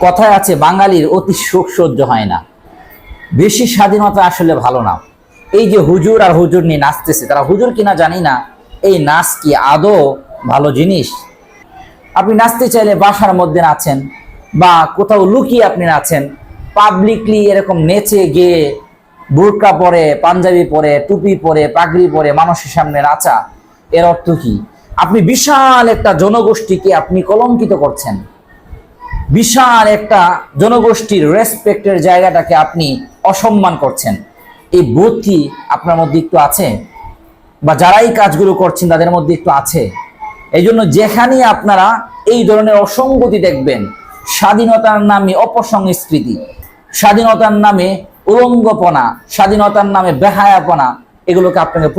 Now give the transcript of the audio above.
কথায় আছে বাঙালির অতি সুখ সহ্য হয় না। বেশি স্বাধীনতা আসলে ভালো না। এই যে হুজুর আর হুজুর নিয়ে নাচতেছে, তারা হুজুর কিনা জানি না, এই নাচ কি আদৌ ভালো জিনিস? আপনি নাচতে চাইলে বাসার মধ্যে নাচেন, বা কোথাও লুকিয়ে আপনি নাচেন। পাবলিকলি এরকম নেচে গিয়ে বোরকা পরে, পাঞ্জাবি পরে, টুপি পরে, পাগড়ি পরে মানুষের সামনে নাচা, এর অর্থ কি? আপনি বিশাল একটা জনগোষ্ঠীকে আপনি কলঙ্কিত করছেন। বিশাল একটা জনগোষ্ঠীর রেসপেক্টের জায়গাটাকে আপনি অসম্মান করছেন। এই বোধ কি আপনার মধ্যে একটু আছে? বা যারাই কাজগুলো করছেন তাদের মধ্যে একটু আছে? এই জন্য যেখানেই আপনারা এই ধরনের অসঙ্গতি দেখবেন, স্বাধীনতার নামে অপসংস্কৃতি, স্বাধীনতার নামে উলঙ্গপনা, স্বাধীনতার নামে বেহায়াপনা, এগুলোকে আপনাকে